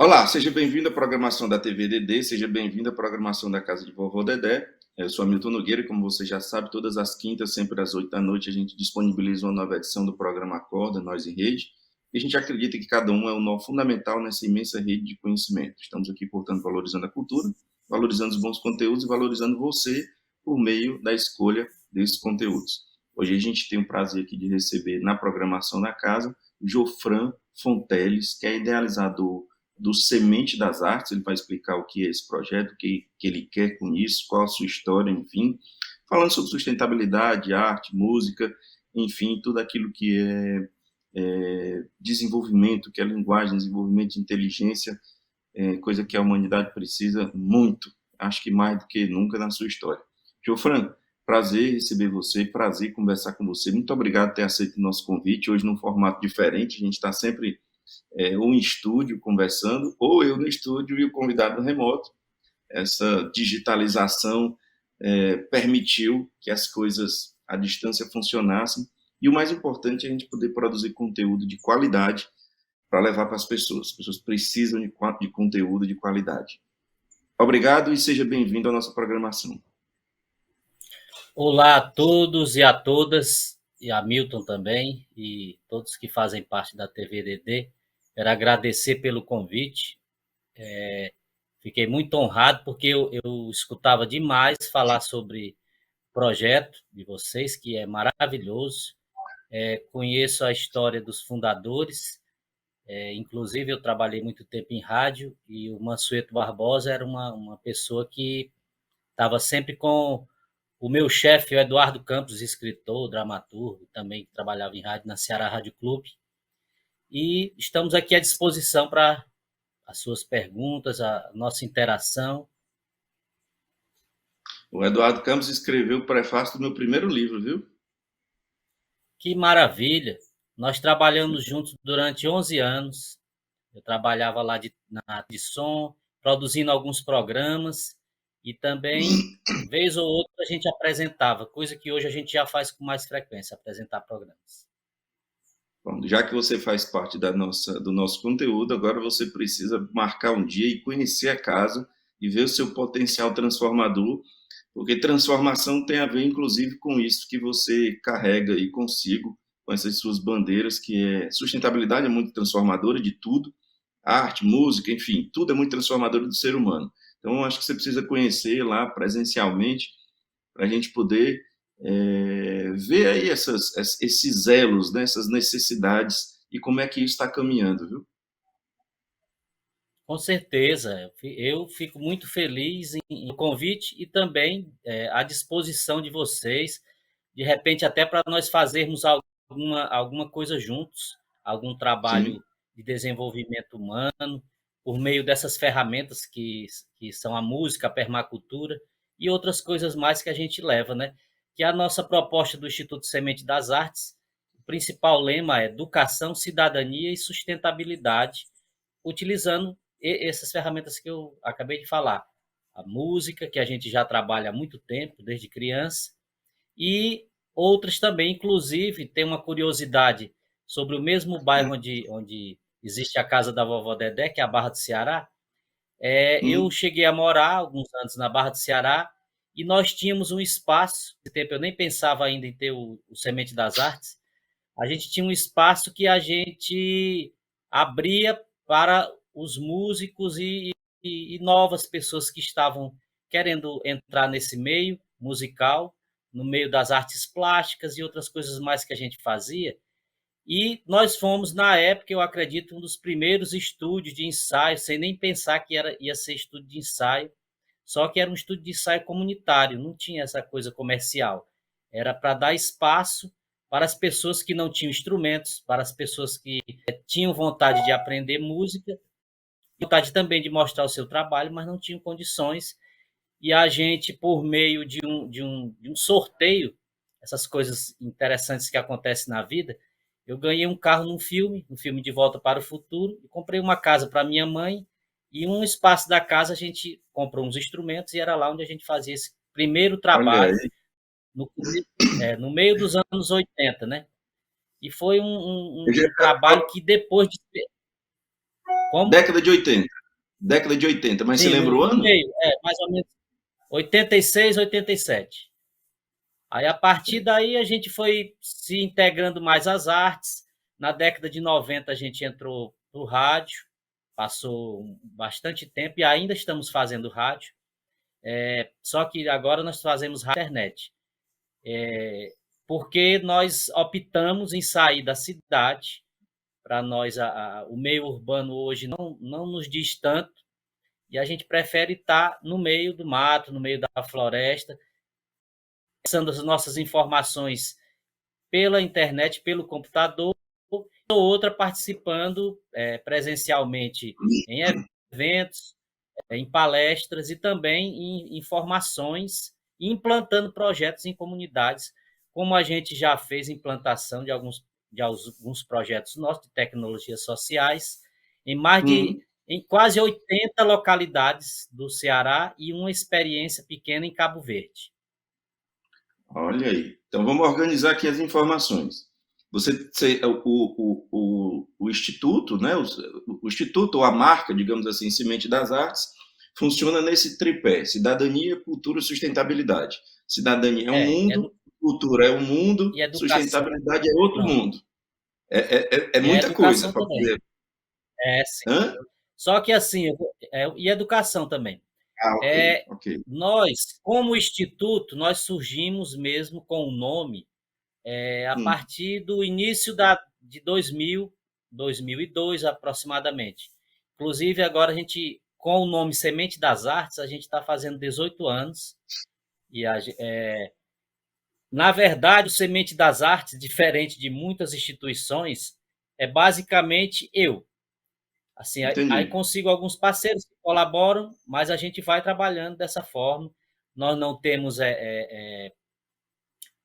Olá, seja bem-vindo à programação da TV DD, seja bem-vindo à programação da Casa de Vovó Dedé. Eu sou Hamilton Nogueira e, como você já sabe, todas as quintas, sempre às 8 da noite, a gente disponibiliza uma nova edição do programa Acorda, Nós em Rede. E a gente acredita que cada um é um nó fundamental nessa imensa rede de conhecimento. Estamos aqui, portanto, valorizando a cultura, valorizando os bons conteúdos e valorizando você por meio da escolha desses conteúdos. Hoje a gente tem o prazer aqui de receber na programação da casa Jofran Fonteles, que é idealizador do Semente das Artes. Ele vai explicar o que é esse projeto, o que ele quer com isso, qual a sua história, enfim, falando sobre sustentabilidade, arte, música, enfim, tudo aquilo que é desenvolvimento, que é linguagem, desenvolvimento de inteligência, coisa que a humanidade precisa muito, acho que mais do que nunca na sua história. Geofran, prazer receber você, prazer conversar com você, muito obrigado por ter aceito o nosso convite, hoje num formato diferente, a gente está sempre ou em estúdio conversando, ou eu no estúdio e o convidado no remoto. Essa digitalização permitiu que as coisas à distância funcionassem, e o mais importante é a gente poder produzir conteúdo de qualidade para levar para as pessoas. As pessoas precisam de conteúdo de qualidade. Obrigado e seja bem-vindo à nossa programação. Olá a todos e a todas, e a Milton também, e todos que fazem parte da TVDD. Quero agradecer pelo convite. Fiquei muito honrado porque eu escutava demais falar sobre o projeto de vocês, que é maravilhoso. Conheço a história dos fundadores, inclusive eu trabalhei muito tempo em rádio, e o Mansueto Barbosa era uma pessoa que estava sempre com o meu chefe, o Eduardo Campos, escritor, dramaturgo, também trabalhava em rádio na Ceará Rádio Clube. E estamos aqui à disposição para as suas perguntas, a nossa interação. O Eduardo Campos escreveu o prefácio do meu primeiro livro, viu? Que maravilha! Nós trabalhamos juntos durante 11 anos. Eu trabalhava lá de som, produzindo alguns programas e também, vez ou outra, a gente apresentava, coisa que hoje a gente já faz com mais frequência, apresentar programas. Bom, já que você faz parte do nosso conteúdo, agora você precisa marcar um dia e conhecer a casa e ver o seu potencial transformador, porque transformação tem a ver, inclusive, com isso que você carrega aí consigo, com essas suas bandeiras, que é sustentabilidade é muito transformadora de tudo, arte, música, enfim, tudo é muito transformador do ser humano. Então, acho que você precisa conhecer lá presencialmente para a gente poder ver aí esses elos, né, essas necessidades e como é que isso está caminhando, viu? Com certeza, eu fico muito feliz no convite e também à disposição de vocês, de repente até para nós fazermos alguma coisa juntos, algum Sim. trabalho de desenvolvimento humano, por meio dessas ferramentas que são a música, a permacultura e outras coisas mais que a gente leva, né? Que a nossa proposta do Instituto Semente das Artes, o principal lema é educação, cidadania e sustentabilidade, utilizando essas ferramentas que eu acabei de falar. A música, que a gente já trabalha há muito tempo, desde criança, e outras também, inclusive, tem uma curiosidade sobre o mesmo bairro onde existe a casa da vovó Dedé, que é a Barra do Ceará. Eu Hum. cheguei a morar alguns anos na Barra do Ceará e nós tínhamos um espaço, nesse tempo eu nem pensava ainda em ter o Semente das Artes, a gente tinha um espaço que a gente abria para os músicos e novas pessoas que estavam querendo entrar nesse meio musical, no meio das artes plásticas e outras coisas mais que a gente fazia. E nós fomos, na época, eu acredito, um dos primeiros estúdios de ensaio, sem nem pensar que ia ser estúdio de ensaio, só que era um estúdio de ensaio comunitário, não tinha essa coisa comercial. Era para dar espaço para as pessoas que não tinham instrumentos, para as pessoas que tinham vontade de aprender música, vontade também de mostrar o seu trabalho, mas não tinham condições. E a gente, por meio de um sorteio, essas coisas interessantes que acontecem na vida, eu ganhei um carro no filme De Volta para o Futuro, e comprei uma casa para minha mãe, e um espaço da casa a gente comprou uns instrumentos, e era lá onde a gente fazia esse primeiro Olha trabalho, aí. no, no meio dos anos 80, né? E foi Eu já- um trabalho que depois de Como? Década de 80. Década de 80, mas você Sim, lembra o no ano? meio, mais ou menos 86, 87. Aí, a partir daí, a gente foi se integrando mais às artes. Na década de 90, a gente entrou no rádio, passou bastante tempo e ainda estamos fazendo rádio. Só que agora nós fazemos rádio internet, porque nós optamos em sair da cidade. Para nós, o meio urbano hoje não nos diz tanto, e a gente prefere estar no meio do mato, no meio da floresta, passando as nossas informações pela internet, pelo computador, ou outra participando presencialmente em eventos, em palestras e também em formações e implantando projetos em comunidades, como a gente já fez implantação de alguns projetos nossos de tecnologias sociais Uhum. em quase 80 localidades do Ceará e uma experiência pequena em Cabo Verde. Olha aí. Então vamos organizar aqui as informações. O instituto, né? O instituto ou a marca, digamos assim, Semente das Artes, funciona nesse tripé: cidadania, cultura e sustentabilidade. Cidadania é um É, mundo, cultura é um mundo, e educação. sustentabilidade é outro Pronto. mundo. É E a muita coisa educação para também. poder. Sim. Hã? Só que assim, e educação também. Ah, ok, É, ok. nós, como instituto, nós surgimos mesmo com o nome a Hum, partir do início de 2002 aproximadamente. Inclusive, agora com o nome Semente das Artes, a gente está fazendo 18 anos. E na verdade, o Semente das Artes, diferente de muitas instituições, é basicamente eu. Assim, aí entendi. consigo alguns parceiros que colaboram, mas a gente vai trabalhando dessa forma. Nós não temos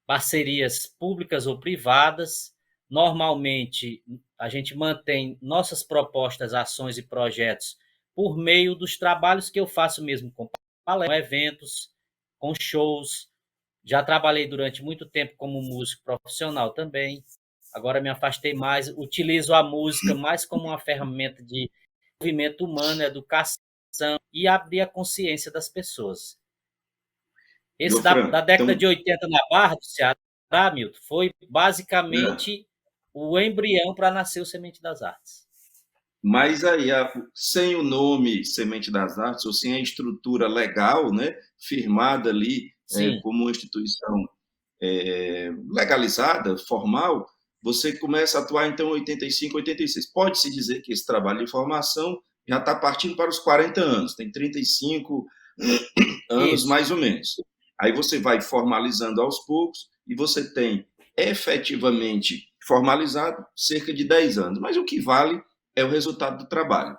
parcerias públicas ou privadas. Normalmente, a gente mantém nossas propostas, ações e projetos por meio dos trabalhos que eu faço mesmo com palestras, com eventos, com shows. Já trabalhei durante muito tempo como músico profissional também. Agora me afastei mais, utilizo a música mais como uma ferramenta de movimento humano, educação e abrir a consciência das pessoas. Esse da Jofran, década então, de 80 na Barra do Ceará, Milton, foi é, basicamente o embrião para nascer o Semente das Artes. mas aí, sem o nome Semente das Artes, ou sem a estrutura legal, né, firmada ali Sim, como uma instituição legalizada, formal, você começa a atuar então em 85, 86. Pode-se dizer que esse trabalho de formação já está partindo para os 40 anos, tem 35 anos isso. mais ou menos. Aí você vai formalizando aos poucos e você tem efetivamente formalizado cerca de 10 anos. Mas o que vale é o resultado do trabalho.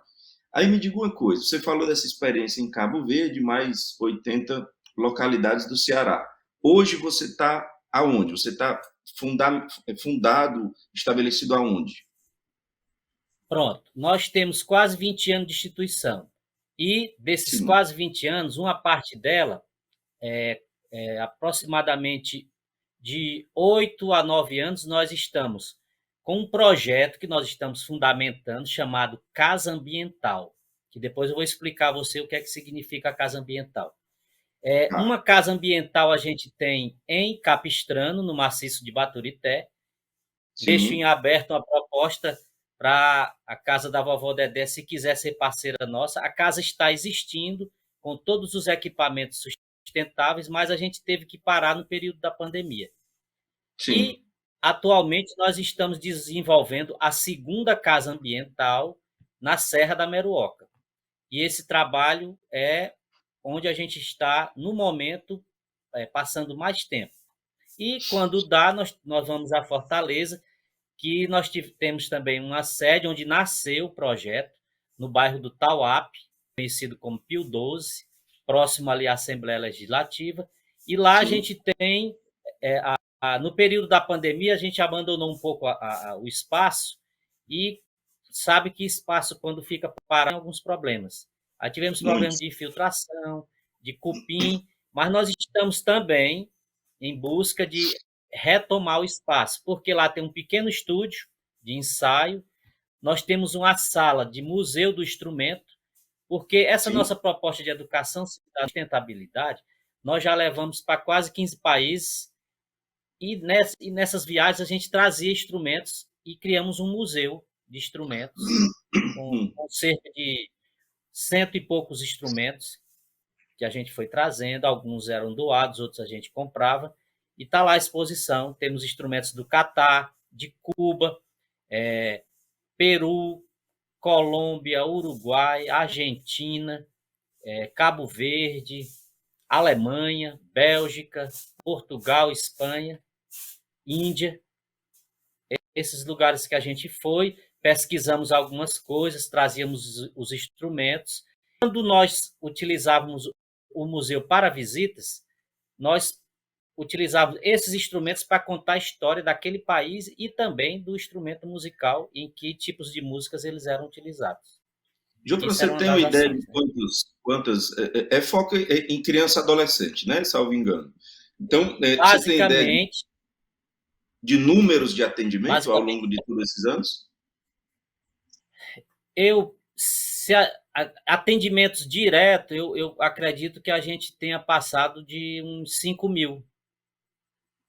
Aí me diga uma coisa: você falou dessa experiência em Cabo Verde, mais 80 localidades do Ceará. Hoje você está aonde? Você está fundado, estabelecido aonde? Pronto. Nós temos quase 20 anos de instituição. E desses Sim, quase 20 anos, uma parte dela, aproximadamente de 8 a 9 anos, nós estamos com um projeto que nós estamos fundamentando chamado Casa Ambiental, que depois eu vou explicar a você o que é que significa a Casa Ambiental. tá. Uma casa ambiental a gente tem em Capistrano, no maciço de Baturité. Deixo em Sim, aberto uma proposta para a casa da vovó Dedé, se quiser ser parceira nossa. A casa está existindo com todos os equipamentos sustentáveis, mas a gente teve que parar no período da pandemia. sim. E atualmente nós estamos desenvolvendo a segunda casa ambiental na Serra da Meruoca. E esse trabalho é onde a gente está, no momento, passando mais tempo. E quando dá, nós vamos à Fortaleza, que nós temos também uma sede onde nasceu o projeto, no bairro do Tauap, conhecido como Pio 12, próximo ali à Assembleia Legislativa. E lá a Sim. gente tem, no período da pandemia, a gente abandonou um pouco o espaço e sabe que espaço, quando fica parado, tem alguns problemas. Aí tivemos problemas Muitos. de infiltração, de cupim, mas nós estamos também em busca de retomar o espaço, porque lá tem um pequeno estúdio de ensaio, nós temos uma sala de museu do instrumento, porque essa Sim. nossa proposta de educação da sustentabilidade, nós já levamos para quase 15 países, e nessas viagens a gente trazia instrumentos e criamos um museu de instrumentos, com cerca de cento e poucos instrumentos que a gente foi trazendo, alguns eram doados, outros a gente comprava, e está lá a exposição. Temos instrumentos do Catar, de Cuba, Peru, Colômbia, Uruguai, Argentina, Cabo Verde, Alemanha, Bélgica, Portugal, Espanha, Índia. Esses lugares que a gente foi, pesquisamos algumas coisas, trazíamos os instrumentos. Quando nós utilizávamos o museu para visitas, nós utilizávamos esses instrumentos para contar a história daquele país e também do instrumento musical, em que tipos de músicas eles eram utilizados. João, para Isso era você uma ter uma das ideia de ações, né? quantas é foco em criança e adolescente, né? Salvo engano. Então, você tem ideia Basicamente, de números de atendimento ao basicamente, longo de todos esses anos? atendimentos direto, eu acredito que a gente tenha passado de uns 5.000,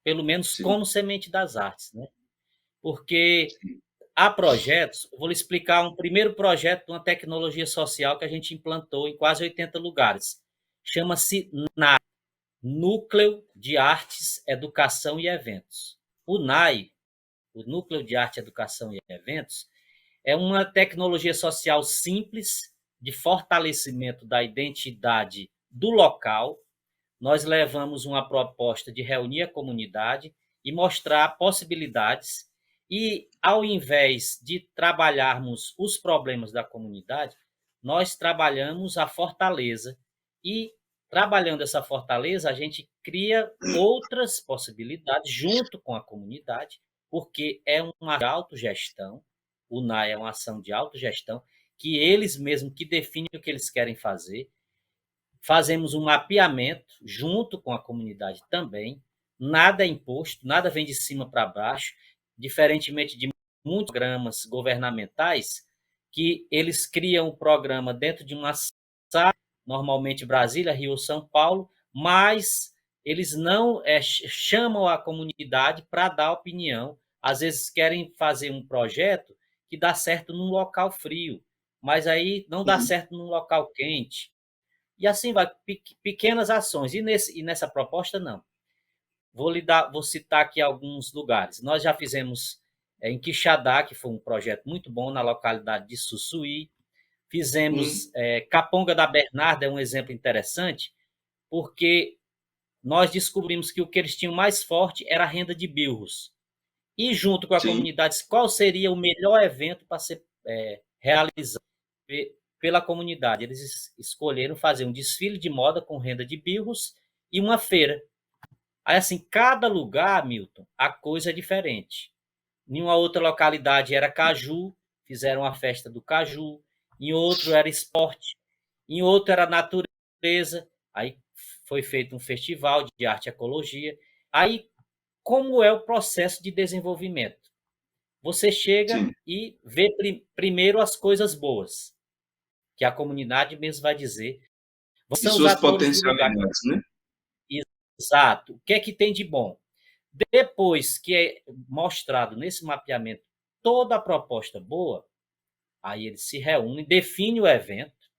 pelo menos Sim, como Semente das Artes, né? Porque sim, há projetos, eu vou lhe explicar um primeiro projeto de uma tecnologia social que a gente implantou em quase 80 lugares. Chama-se Núcleo de Artes, Educação e Eventos. O NAI, o Núcleo de Arte, Educação e Eventos, é uma tecnologia social simples de fortalecimento da identidade do local. Nós levamos uma proposta de reunir a comunidade e mostrar possibilidades, e ao invés de trabalharmos os problemas da comunidade, nós trabalhamos a fortaleza, e trabalhando essa fortaleza a gente cria outras possibilidades junto com a comunidade, porque é uma autogestão. O NAI é uma ação de autogestão, que eles mesmos que definem o que eles querem fazer. Fazemos um mapeamento junto com a comunidade também. Nada é imposto, nada vem de cima para baixo, diferentemente de muitos programas governamentais, que eles criam o programa dentro de uma sala, normalmente Brasília, Rio ou São Paulo, mas eles não chamam a comunidade para dar opinião. Às vezes querem fazer um projeto que dá certo num local frio, mas aí não dá uhum, certo num local quente. E assim vai, pequenas ações. E nessa proposta, não. Vou citar aqui alguns lugares. Nós já fizemos em Quixadá, que foi um projeto muito bom, na localidade de Sussuí. Fizemos uhum, Caponga da Bernarda, é um exemplo interessante, porque nós descobrimos que o que eles tinham mais forte era a renda de bilros. E junto com a sim, comunidade, qual seria o melhor evento para ser realizado pela comunidade? Eles escolheram fazer um desfile de moda com renda de birros e uma feira. Aí, assim, cada lugar, Milton, a coisa é diferente. Em uma outra localidade era caju, fizeram a festa do caju. Em outro era esporte. Em outro era natureza. Aí foi feito um festival de arte e ecologia. Aí, como é o processo de desenvolvimento? Você chega sim. e vê primeiro as coisas boas, que a comunidade mesmo vai dizer. E São os suas atores do lugar. potencialidades, né? Exato. O que é que tem de bom? Depois que é mostrado nesse mapeamento toda a proposta boa, aí eles se reúnem, definem o evento,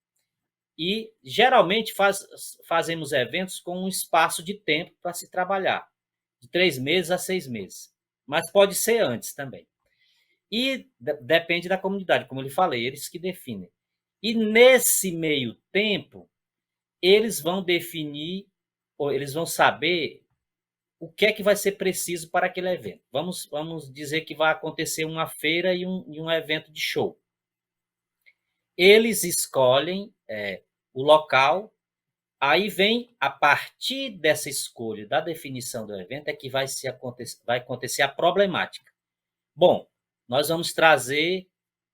e geralmente fazemos eventos com um espaço de tempo para se trabalhar, de 3 meses a 6 meses. Mas pode ser antes também. E depende da comunidade, como eu lhe falei, eles que definem. E nesse meio tempo, eles vão definir, ou eles vão saber o que é que vai ser preciso para aquele evento. Vamos dizer que vai acontecer uma feira e um evento de show. Eles escolhem o local, aí vem, a partir dessa escolha, da definição do evento, é que vai acontecer a problemática. Bom, nós vamos trazer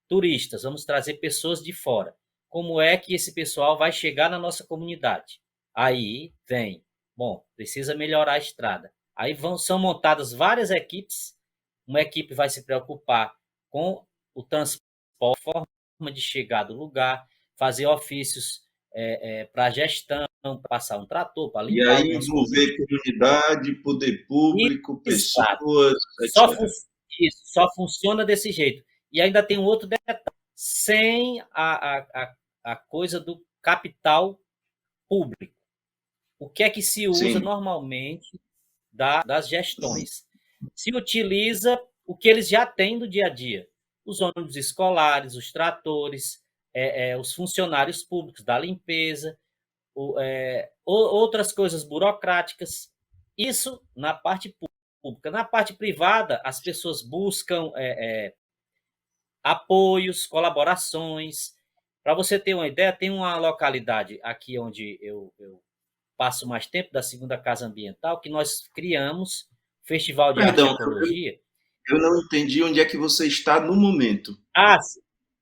turistas, vamos trazer pessoas de fora. Como é que esse pessoal vai chegar na nossa comunidade? Aí vem, bom, precisa melhorar a estrada. Aí são montadas várias equipes. Uma equipe vai se preocupar com o transporte forma de chegar do lugar, fazer ofícios para gestão, para passar um trator, para E limpar aí algumas coisas. envolver comunidade, poder público, Exato. pessoas, Só, etc. isso, só funciona desse jeito. E ainda tem um outro detalhe, sem a coisa do capital público. O que é que se usa Sim, normalmente das gestões? Se utiliza o que eles já têm no dia a dia. Os ônibus escolares, os tratores, os funcionários públicos da limpeza, outras coisas burocráticas. Isso na parte pública. Na parte privada, as pessoas buscam apoios, colaborações. Para você ter uma ideia, tem uma localidade aqui onde eu passo mais tempo, da Segunda Casa Ambiental, que nós criamos Festival de Arte e perdão, Ecologia. eu não entendi onde é que você está no momento. Ah,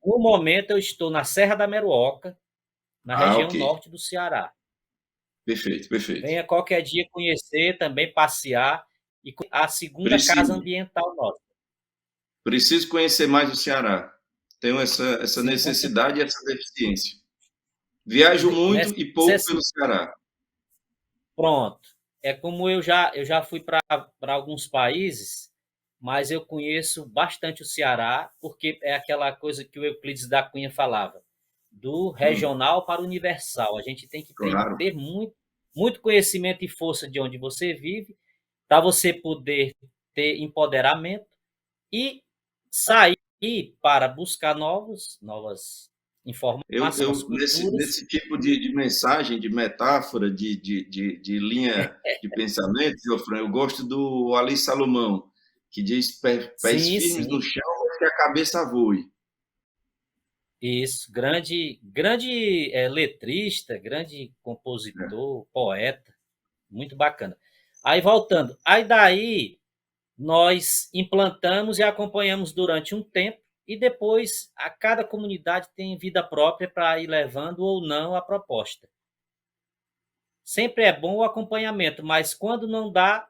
no momento eu estou na Serra da Meruoca, na Ah, região ok. norte do Ceará. Perfeito, perfeito. Venha qualquer dia conhecer, também passear, e a Segunda Casa Preciso, Ambiental nossa. preciso conhecer mais o Ceará. Tenho essa Sim, você necessidade e essa deficiência. Viajo muito e pouco pelo Ceará. pronto. É como eu já fui para alguns países, mas eu conheço bastante o Ceará, porque é aquela coisa que o Euclides da Cunha falava, do Hum, regional para o universal. A gente tem que claro. ter muito, muito conhecimento e força de onde você vive, para você poder ter empoderamento e sair para buscar novas informações, novas culturas. Nesse tipo de mensagem, de metáfora, de linha de pensamento, Geoffrey, eu gosto do Ali Salomão, que diz pés Sim, firmes no sim. chão, mas que a cabeça voe. Isso, grande letrista, grande É. compositor, poeta, muito bacana. Aí voltando, aí daí nós implantamos e acompanhamos durante um tempo e depois a cada comunidade tem vida própria para ir levando ou não a proposta. Sempre é bom o acompanhamento, mas quando não dá,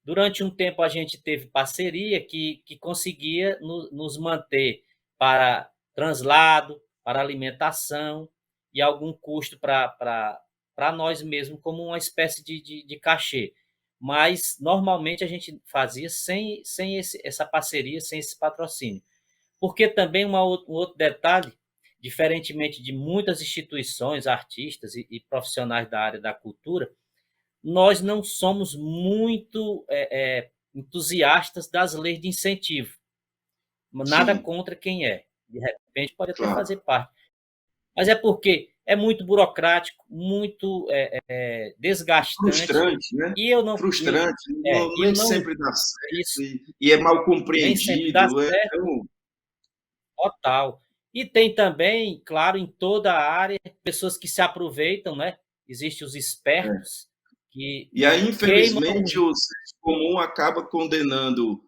durante um tempo a gente teve parceria que conseguia nos manter para translado, para alimentação e algum custo para nós mesmos, como uma espécie de cachê. Mas normalmente a gente fazia sem essa parceria, sem esse patrocínio. Porque também um outro detalhe, diferentemente de muitas instituições, artistas e profissionais da área da cultura, nós não somos muito entusiastas das leis de incentivo. Nada Sim, contra quem é. De repente pode até claro. fazer parte. Mas é porque é muito burocrático, muito desgastante, Frustrante, né? e eu não. Frustrante, Eu nem não. sempre dá certo Isso e é mal nem sempre dá compreendido. certo, total. E tem também, claro, em toda a área, pessoas que se aproveitam, né? Existem os é. espertos que, E aí, que queimam. infelizmente, o senso comum acaba condenando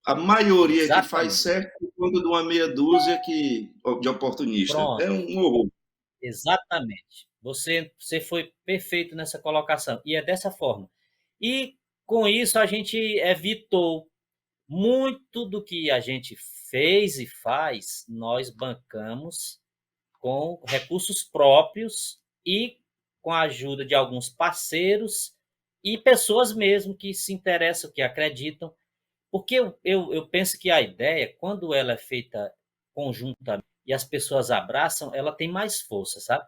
a maioria que faz Exatamente. certo por conta de uma meia dúzia de oportunista. Pronto. É um horror. Exatamente. Você foi perfeito nessa colocação. E é dessa forma. E com isso a gente evitou muito do que a gente fez e faz, nós bancamos com recursos próprios e com a ajuda de alguns parceiros e pessoas mesmo que se interessam, que acreditam. Porque eu penso que a ideia, quando ela é feita conjuntamente e as pessoas abraçam, ela tem mais força, sabe?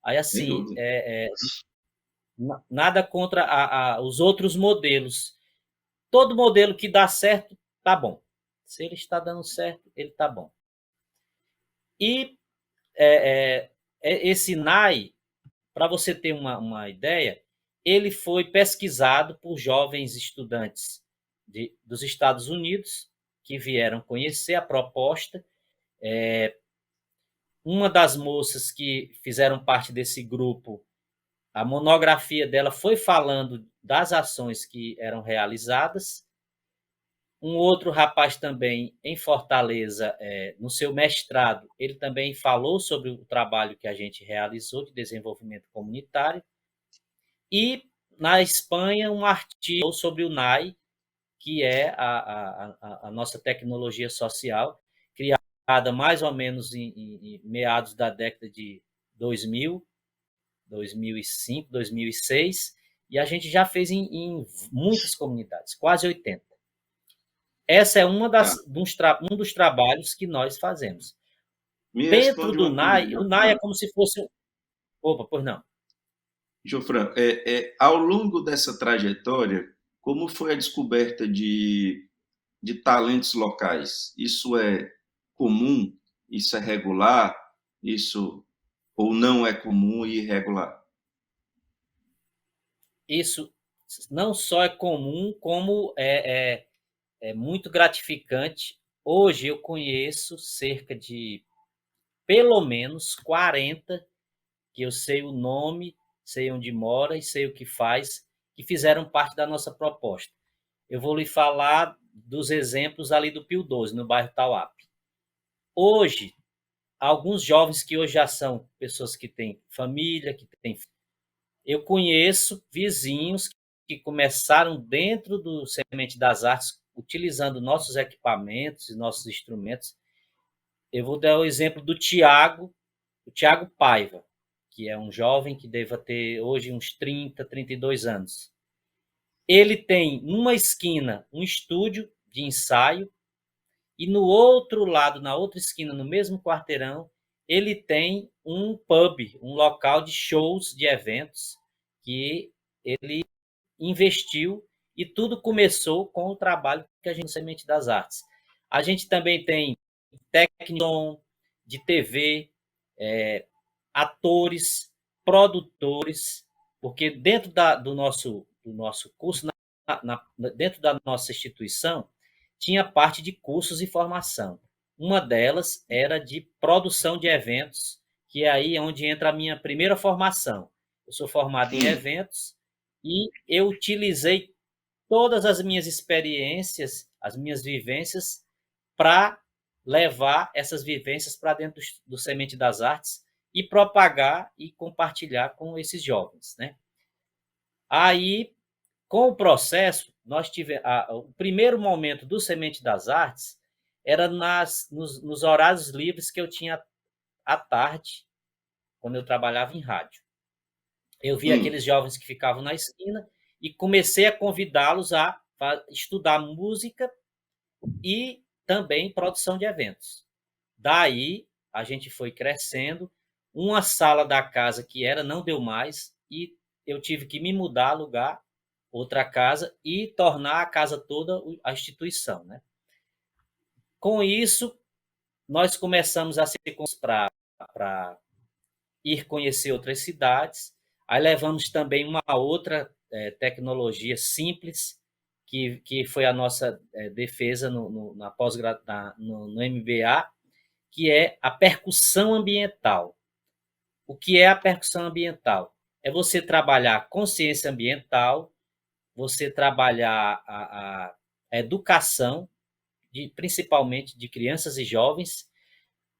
Aí, Sem assim, dúvida. nada contra os outros modelos. Todo modelo que dá certo, tá bom. Se ele está dando certo, ele tá bom. E esse NAI, para você ter uma ideia, ele foi pesquisado por jovens estudantes dos Estados Unidos que vieram conhecer a proposta. Uma das moças que fizeram parte desse grupo, a monografia dela foi falando das ações que eram realizadas. Um outro rapaz também em Fortaleza, no seu mestrado, ele também falou sobre o trabalho que a gente realizou de desenvolvimento comunitário. E na Espanha, um artigo sobre o NAI, que é a nossa tecnologia social, criada mais ou menos em meados da década de 2000, 2005, 2006, e a gente já fez em muitas comunidades, quase 80. Essa é Tá. um dos trabalhos que nós fazemos. Me Dentro responde do uma coisa, NAI, o NAI é Jofran. como se fosse. Opa, pois não. Jofran, ao longo dessa trajetória, como foi a descoberta de talentos locais? Isso é comum? Isso é regular? Isso ou não é comum e irregular? Isso não só é comum, como é muito gratificante. Hoje eu conheço cerca de pelo menos 40 que eu sei o nome, sei onde mora e sei o que faz, que fizeram parte da nossa proposta. Eu vou lhe falar dos exemplos ali do Pio 12, no bairro Tauap. Hoje, alguns jovens que hoje já são pessoas que têm família, que têm. Eu conheço vizinhos que começaram dentro do Semente das Artes, utilizando nossos equipamentos e nossos instrumentos. Eu vou dar o exemplo do o Tiago Paiva, que é um jovem que deva ter hoje uns 30, 32 anos. Ele tem numa esquina um estúdio de ensaio e no outro lado, na outra esquina, no mesmo quarteirão, ele tem um pub, um local de shows, de eventos, que ele investiu e tudo começou com o trabalho que a gente Semente das Artes. A gente também tem técnico de TV, atores, produtores, porque dentro do nosso curso, dentro da nossa instituição, tinha parte de cursos e formação. Uma delas era de produção de eventos, que é aí onde entra a minha primeira formação. Eu sou formado em Sim. eventos e eu utilizei todas as minhas experiências, as minhas vivências, para levar essas vivências para dentro do Semente das Artes e propagar e compartilhar com esses jovens, né? Aí, com o processo, nós tivemos o primeiro momento do Semente das Artes era nos horários livres que eu tinha à tarde, quando eu trabalhava em rádio. Eu vi aqueles jovens que ficavam na esquina e comecei a convidá-los a estudar música e também produção de eventos. Daí a gente foi crescendo. Uma sala da casa que era não deu mais e eu tive que me mudar, alugar outra casa e tornar a casa toda a instituição, né? Com isso, nós começamos a se para ir conhecer outras cidades. Aí levamos também uma outra tecnologia simples, que foi a nossa defesa na no MBA, que é a percussão ambiental. O que é a percussão ambiental? É você trabalhar a consciência ambiental, você trabalhar a educação, principalmente de crianças e jovens,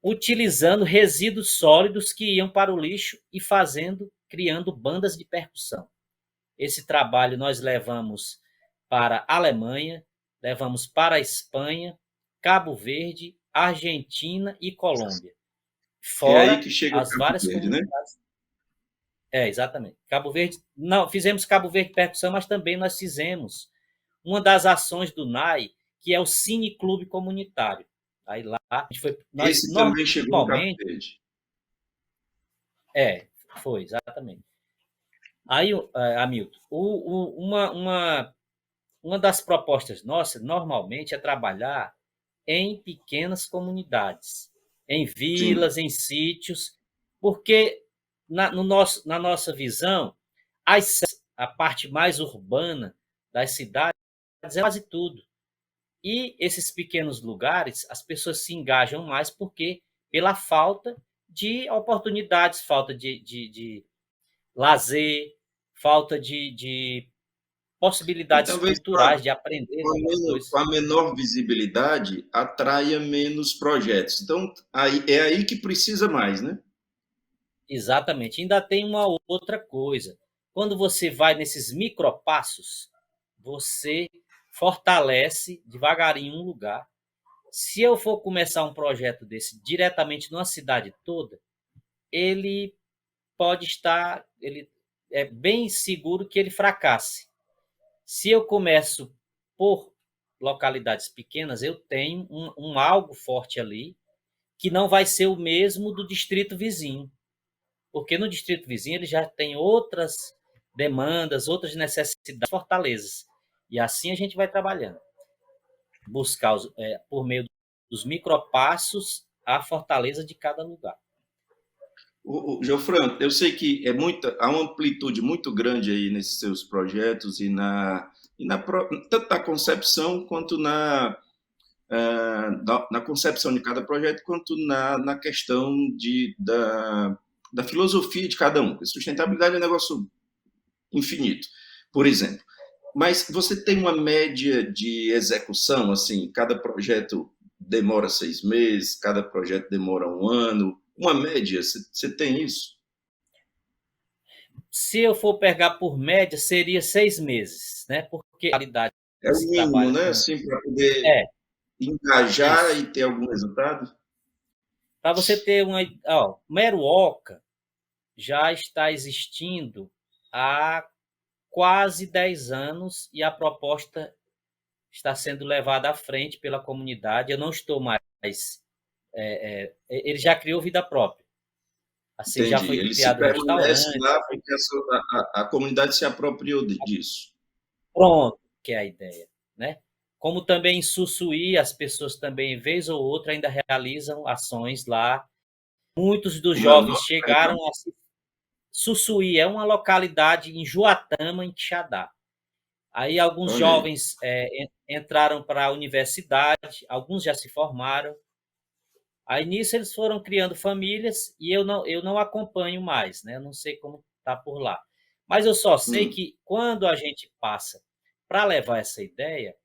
utilizando resíduos sólidos que iam para o lixo e criando bandas de percussão. Esse trabalho nós levamos para a Alemanha, levamos para a Espanha, Cabo Verde, Argentina e Colômbia. É aí Fora que chega o as Cabo várias Verde, né? comunidades. Exatamente. Cabo Verde, não, fizemos Cabo Verde percussão, mas também nós fizemos uma das ações do NAI, que é o Cine Clube Comunitário. Aí lá, a gente foi, nós Esse também chegou no Cabo normalmente, Verde. é, foi, exatamente. Aí, Hamilton, uma das propostas nossas, normalmente, é trabalhar em pequenas comunidades, em Sim. vilas, em sítios, porque na nossa visão, a parte mais urbana das cidades é quase tudo. E esses pequenos lugares, as pessoas se engajam mais porque pela falta de oportunidades, falta de lazer, falta de E possibilidades talvez culturais de aprender novas com coisas. a menor visibilidade atraia menos projetos. Então, é aí que precisa mais, né? Exatamente. Ainda tem uma outra coisa. Quando você vai nesses micropassos, você fortalece devagarinho um lugar Se eu for começar um projeto desse diretamente numa cidade toda, ele pode estar, ele é bem seguro que ele fracasse. Se eu começo por localidades pequenas, eu tenho um algo forte ali que não vai ser o mesmo do distrito vizinho, porque no distrito vizinho ele já tem outras demandas, outras necessidades, fortalezas. E assim a gente vai trabalhando, buscar por meio dos micropassos a fortaleza de cada lugar. Geofran, eu sei que há uma amplitude muito grande aí nesses seus projetos tanto na concepção quanto na concepção de cada projeto, quanto na questão da filosofia de cada um. Sustentabilidade é um negócio infinito, por exemplo. Mas você tem uma média de execução, assim, cada projeto demora 6 meses, cada projeto demora um ano, uma média, você tem isso? Se eu for pegar por média, seria 6 meses, né? Porque a qualidade É o se mínimo, trabalha né? com. Assim, para poder É, engajar isso. e ter algum resultado? Para você ter uma. Ó, Meruoca já está existindo há quase 10 anos e a proposta está sendo levada à frente pela comunidade. Eu não estou mais. Ele já criou vida própria. Assim, já Entendi. foi Ele se criado permanece restaurante. lá porque a comunidade se apropriou disso. Pronto, que é a ideia, né? Como também em Sussuí, as pessoas também, vez ou outra, ainda realizam ações lá. Muitos dos Como é o jovens nome? chegaram Perdão. a Sussuí, é uma localidade em Juatama, em Quixadá. Aí alguns Olha aí. jovens entraram para a universidade, alguns já se formaram. Aí nisso eles foram criando famílias e eu não acompanho mais, né? Eu não sei como está por lá. Mas eu só sei Hum. que quando a gente passa para levar essa ideia,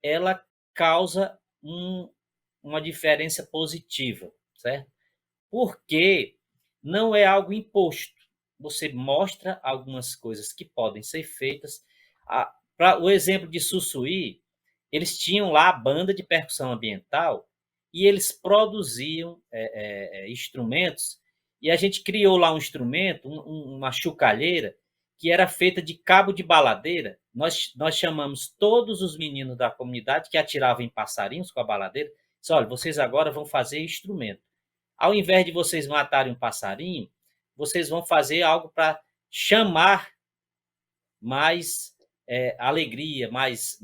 ela causa uma diferença positiva, certo? Porque não é algo imposto. Você mostra algumas coisas que podem ser feitas. Para o exemplo de Sussuí, eles tinham lá a banda de percussão ambiental e eles produziam instrumentos. E a gente criou lá um instrumento, uma chocalheira, que era feita de cabo de baladeira. Nós chamamos todos os meninos da comunidade que atiravam em passarinhos com a baladeira. Disse, olha, vocês agora vão fazer instrumento. Ao invés de vocês matarem um passarinho, vocês vão fazer algo para chamar mais alegria, mais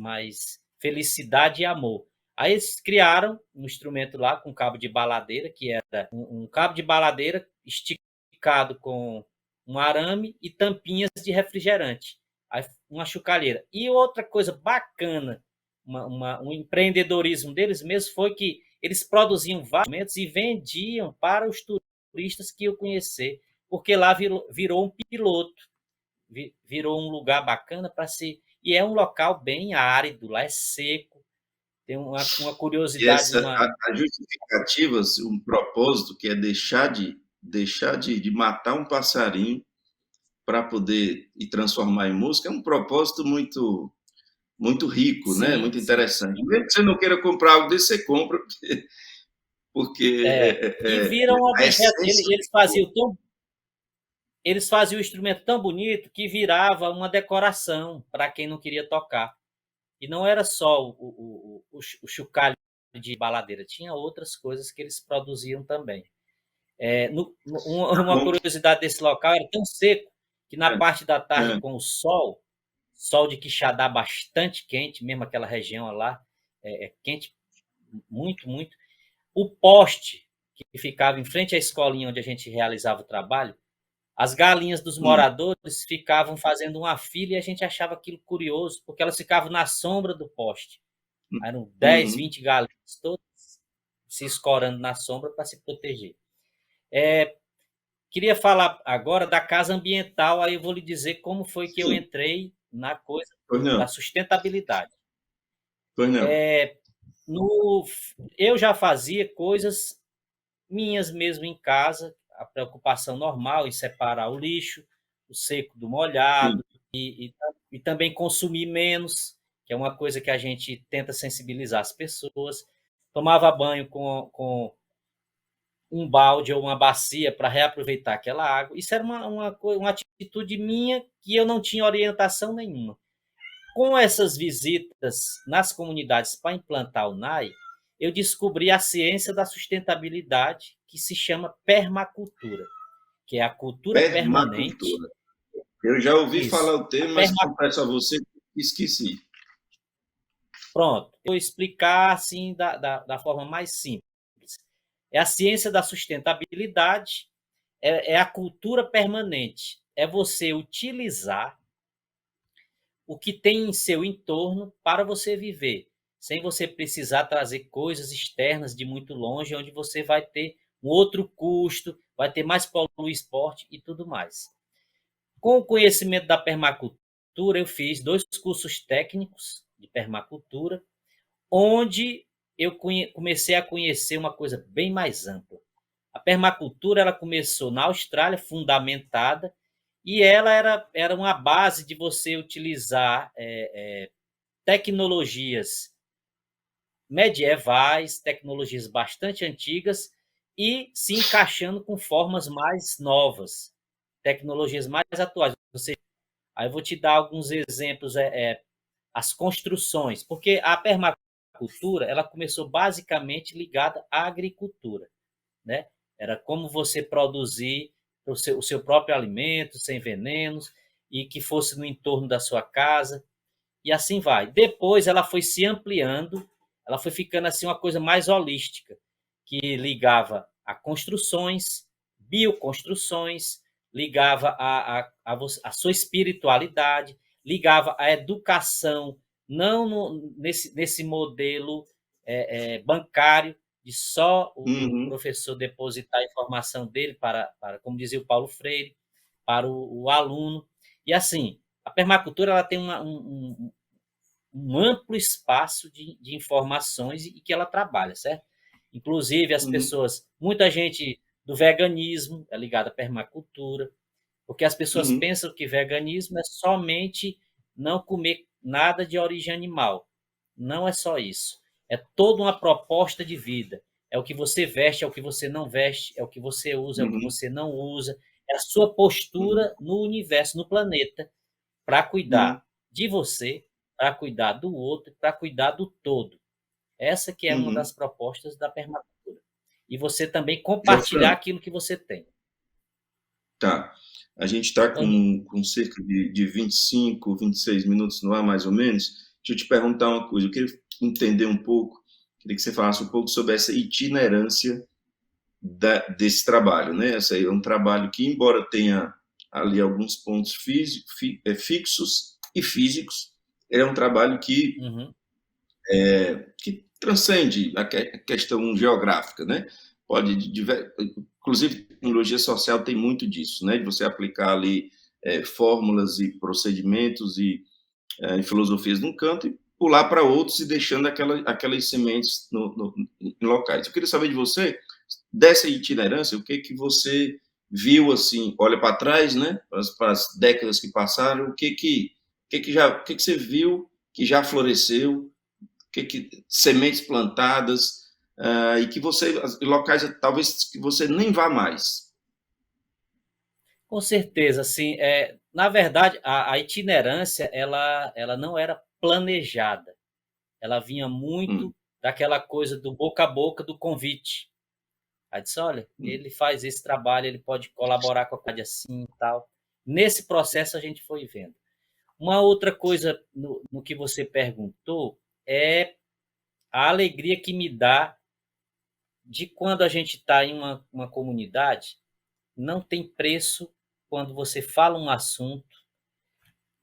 felicidade e amor. Aí eles criaram um instrumento lá com cabo de baladeira, que era um cabo de baladeira esticado com um arame e tampinhas de refrigerante. Aí, uma chocalheira. E outra coisa bacana, um empreendedorismo deles mesmos foi que eles produziam vários instrumentos e vendiam para os turistas que iam conhecer, porque lá virou um piloto, virou um lugar bacana para se. E é um local bem árido, lá é seco. Tem uma E curiosidade, a justificativa, um propósito que é deixar de matar um passarinho para poder e transformar em música, é um propósito muito rico, né? sim, Muito sim. interessante. Mesmo que você não queira comprar algo desse, você compra, porque E viram um a objeto. essência. Eles faziam o instrumento tão bonito que virava uma decoração para quem não queria tocar. E não era só o chocalho de baladeira, tinha outras coisas que eles produziam também. Uma Bom, curiosidade desse local, era tão seco que na é, parte da tarde, é, com o sol de Quixadá bastante quente, mesmo aquela região lá, quente, muito, muito. O poste que ficava em frente à escolinha onde a gente realizava o trabalho, as galinhas dos hum, moradores ficavam fazendo uma fila e a gente achava aquilo curioso, porque elas ficavam na sombra do poste. Eram 10, uhum, 20 galinhas, todas se escorando na sombra para se proteger. Queria falar agora da casa ambiental, aí eu vou lhe dizer como foi que eu sim, entrei na coisa pois da não, sustentabilidade. pois não. No, eu já fazia coisas minhas mesmo em casa, a preocupação normal em separar o lixo, o seco do Sim. molhado, e também consumir menos, que é uma coisa que a gente tenta sensibilizar as pessoas. tomava banho com um balde ou uma bacia para reaproveitar aquela água. Isso era uma atitude minha que eu não tinha orientação nenhuma. Com essas visitas nas comunidades para implantar o NAI, eu descobri a ciência da sustentabilidade, que se chama permacultura, que é a cultura permanente. Permacultura. Eu já ouvi falar Isso. o termo, mas confesso a você que esqueci. Pronto. Eu vou explicar assim da forma mais simples. É a ciência da sustentabilidade, é a cultura permanente. É você utilizar o que tem em seu entorno para você viver, sem você precisar trazer coisas externas de muito longe, onde você vai ter um outro custo, vai ter mais poluir-esporte e tudo mais. Com o conhecimento da permacultura, eu fiz 2 cursos técnicos de permacultura, onde eu comecei a conhecer uma coisa bem mais ampla. A permacultura ela começou na Austrália, fundamentada, e ela era uma base de você utilizar tecnologias medievais, tecnologias bastante antigas, e se encaixando com formas mais novas, tecnologias mais atuais. Aí eu vou te dar alguns exemplos, as construções, porque a permacultura ela começou basicamente ligada à agricultura, né? Era como você produzir o seu próprio alimento, sem venenos, e que fosse no entorno da sua casa, e assim vai. Depois ela foi se ampliando, ela foi ficando assim uma coisa mais holística, que ligava a construções, bioconstruções, ligava a sua espiritualidade, ligava a educação, não nesse modelo bancário, de só o Uhum, professor depositar a informação dele como dizia o Paulo Freire, para o aluno. E assim, a permacultura ela tem um amplo espaço de informações e que ela trabalha, certo? Inclusive, as uhum, pessoas, muita gente do veganismo é ligada à permacultura, porque as pessoas uhum, pensam que veganismo é somente não comer nada de origem animal. Não é só isso. É toda uma proposta de vida. É o que você veste, é o que você não veste, é o que você usa, é o que uhum, você não usa. É a sua uhum, postura no universo, no planeta, para uhum, cuidar de você, para cuidar do outro, para cuidar do todo. Essa que é uma uhum. das propostas da permacultura. E você também compartilhar Jofran, aquilo que você tem. tá. A gente está Oi, Nico. com cerca de 25, 26 minutos no ar, mais ou menos. Deixa eu te perguntar uma coisa. Eu queria entender um pouco, queria que você falasse um pouco sobre essa itinerância desse trabalho, né? Esse aí é um trabalho que, embora tenha ali alguns pontos fixos e físicos, é um trabalho Uhum, que transcende a questão geográfica, né? Pode, inclusive, tecnologia social tem muito disso, né? De você aplicar ali fórmulas e procedimentos e filosofias num canto e pular para outros e deixando aquelas sementes em locais. Eu queria saber de você, dessa itinerância, o que que você viu assim, olha para trás, né? Para as décadas que passaram, o que que você viu que já floresceu, sementes plantadas e que você locais talvez que você nem vá mais. com certeza, assim, na verdade, a itinerância, ela não era planejada, ela vinha Hum, muito daquela coisa do boca a boca, do convite. Aí disse, olha, hum, ele faz esse trabalho, ele pode colaborar com a comunidade assim e tal. Nesse processo a gente foi vendo. Uma outra coisa no que você perguntou é a alegria que me dá de quando a gente está em uma comunidade, não tem preço quando você fala um assunto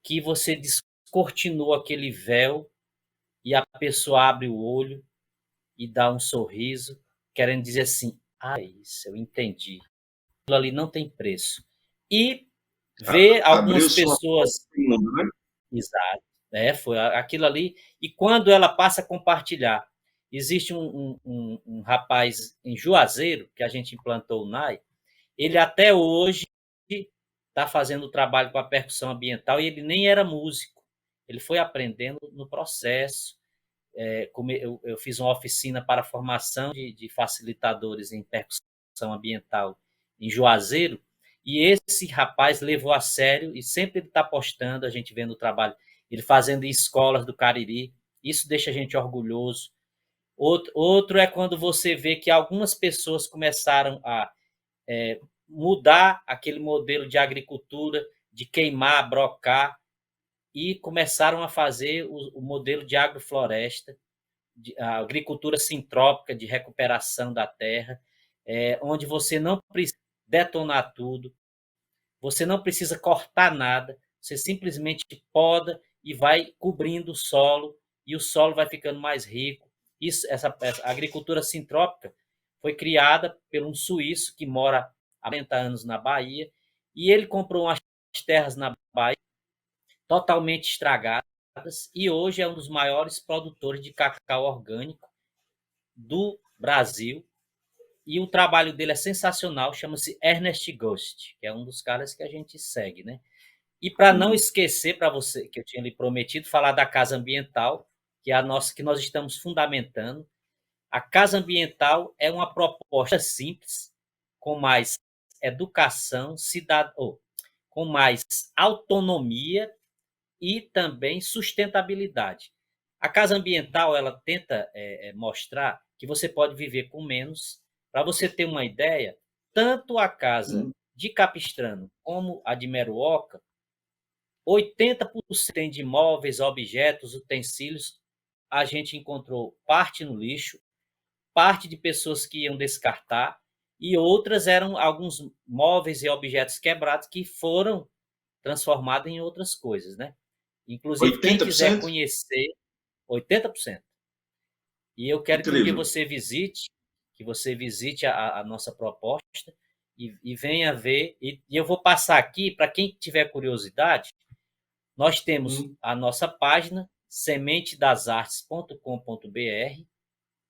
que você descortinou aquele véu e a pessoa abre o olho e dá um sorriso, querendo dizer assim, ah, isso, eu entendi. Aquilo ali não tem preço. E ver algumas abriu-se uma porta pessoas, do mundo, né? exato, foi aquilo ali, e quando ela passa a compartilhar, existe um rapaz em Juazeiro, que a gente implantou o NAI, ele até hoje está fazendo o trabalho com a percussão ambiental e ele nem era músico. Ele foi aprendendo no processo, eu fiz uma oficina para a formação de facilitadores em percussão ambiental em Juazeiro, e esse rapaz levou a sério e sempre ele está postando, a gente vendo o trabalho, ele fazendo em escolas do Cariri, isso deixa a gente orgulhoso. Outro é quando você vê que algumas pessoas começaram a mudar aquele modelo de agricultura, de queimar, brocar, e começaram a fazer o modelo de agrofloresta, a agricultura sintrópica, de recuperação da terra, onde você não precisa detonar tudo, você não precisa cortar nada, você simplesmente poda e vai cobrindo o solo, e o solo vai ficando mais rico. Essa agricultura sintrópica foi criada por um suíço que mora há 40 anos na Bahia, e ele comprou umas terras na Bahia totalmente estragadas, e hoje é um dos maiores produtores de cacau orgânico do Brasil, e o trabalho dele é sensacional, chama-se Ernest Ghost, que é um dos caras que a gente segue, né? E para não esquecer, para você, que eu tinha lhe prometido, falar da Casa Ambiental, que é a nossa, que nós estamos fundamentando. A Casa Ambiental é uma proposta simples, com mais educação, com mais autonomia e também sustentabilidade. A Casa Ambiental, ela tenta mostrar que você pode viver com menos. Para você ter uma ideia, tanto a casa de Capistrano como a de Meruoca, 80% de imóveis, objetos, utensílios, a gente encontrou parte no lixo, parte de pessoas que iam descartar, e outras eram alguns móveis e objetos quebrados que foram transformados em outras coisas, né? Inclusive, quem quiser 80%? conhecer, 80%. E eu quero que um dia Incrível. você visite, a nossa proposta e venha ver. E eu vou passar aqui, para quem tiver curiosidade, nós temos a nossa página, sementedasartes.com.br,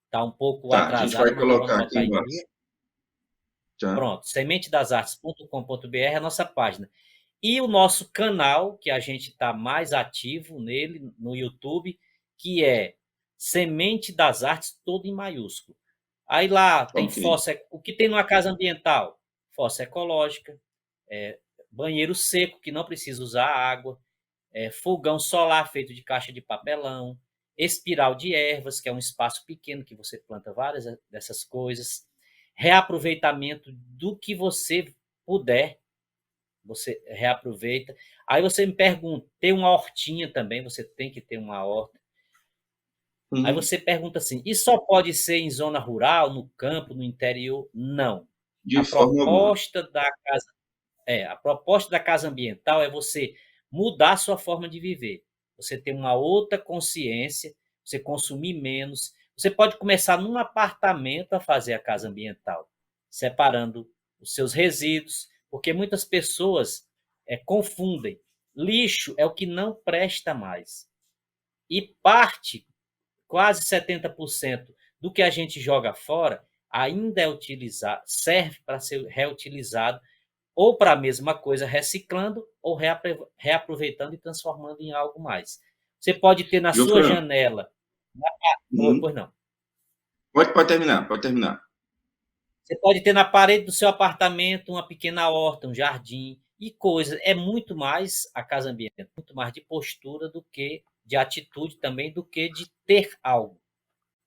está um pouco Tá, a gente atrasada, vai mas nós vamos colocar aqui botar em embaixo. dia. Tá. Pronto, sementedasartes.com.br é a nossa página. E o nosso canal, que a gente está mais ativo nele, no YouTube, que é Semente das Artes, todo em maiúsculo. Aí lá tem Ok. fossa, o que tem numa casa ambiental? Fossa ecológica, banheiro seco, que não precisa usar água, fogão solar feito de caixa de papelão, espiral de ervas, que é um espaço pequeno que você planta várias dessas coisas, reaproveitamento do que você puder, você reaproveita. Aí você me pergunta, tem uma hortinha também, você tem que ter uma horta. Aí você pergunta assim, e só pode ser em zona rural, no campo, no interior? Não. De A forma alguma. proposta da casa, a proposta da casa ambiental é você mudar a sua forma de viver. Você ter uma outra consciência, você consumir menos. Você pode começar num apartamento a fazer a casa ambiental, separando os seus resíduos, porque muitas pessoas confundem. Lixo é o que não presta mais. E parte, quase 70% do que a gente joga fora, ainda é utilizado, serve para ser reutilizado ou para a mesma coisa reciclando ou reaproveitando e transformando em algo mais. Você pode ter na sua Gianfran, janela. uhum. Pois não. Pode terminar, pode terminar. Você pode ter na parede do seu apartamento uma pequena horta, um jardim e coisas. É muito mais a casa ambiente, muito mais de postura do que de atitude também, do que de ter algo.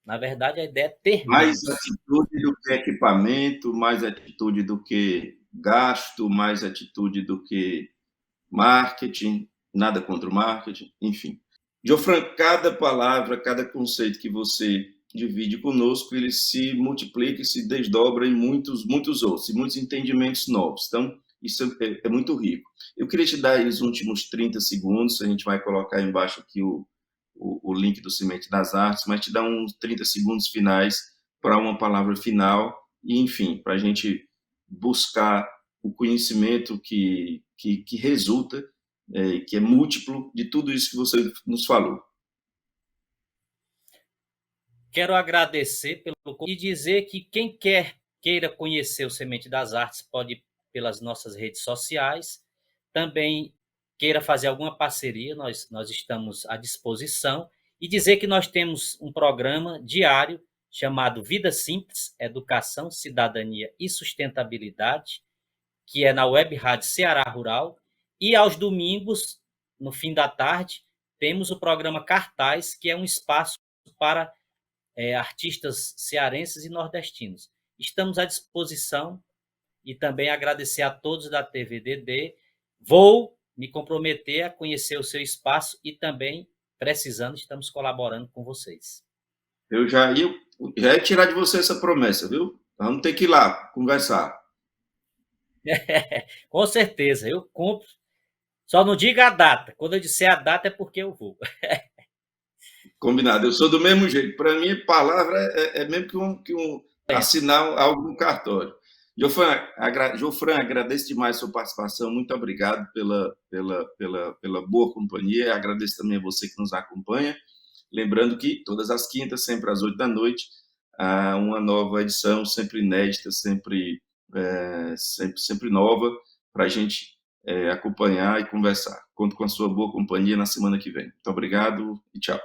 Na verdade, a ideia é ter Mais menos. atitude do que equipamento, mais atitude do que gasto, mais atitude do que marketing, nada contra o marketing, enfim. Gianfran, cada palavra, cada conceito que você divide conosco, ele se multiplica e se desdobra em muitos, muitos outros, e muitos entendimentos novos. Então, isso é muito rico. Eu queria te dar os últimos 30 segundos, a gente vai colocar embaixo aqui o link do Semente das Artes, mas te dar uns 30 segundos finais para uma palavra final e, enfim, para a gente buscar o conhecimento que resulta, que é múltiplo de tudo isso que você nos falou. Quero agradecer e dizer que quem queira conhecer o Semente das Artes pode ir pelas nossas redes sociais. Também queira fazer alguma parceria, nós estamos à disposição. E dizer que nós temos um programa diário chamado Vida Simples, Educação, Cidadania e Sustentabilidade, que é na Web Rádio Ceará Rural, e aos domingos, no fim da tarde, temos o programa Cartaz, que é um espaço para artistas cearenses e nordestinos. Estamos à disposição e também agradecer a todos da TVDD. Vou me comprometer a conhecer o seu espaço e também, precisando, estamos colaborando com vocês. Eu já ia tirar de você essa promessa, viu? Vamos ter que ir lá conversar. Com certeza, eu cumpro. Só não diga a data. Quando eu disser a data é porque eu vou. Combinado. Eu sou do mesmo jeito. Para mim, palavra é mesmo assinar algo no cartório. Jofran, agradeço demais a sua participação. Muito obrigado pela boa companhia. Agradeço também a você que nos acompanha. Lembrando que todas as quintas, sempre às 8 da noite, há uma nova edição, sempre inédita, sempre nova, para a gente acompanhar e conversar. Conto com a sua boa companhia na semana que vem. Muito obrigado e tchau.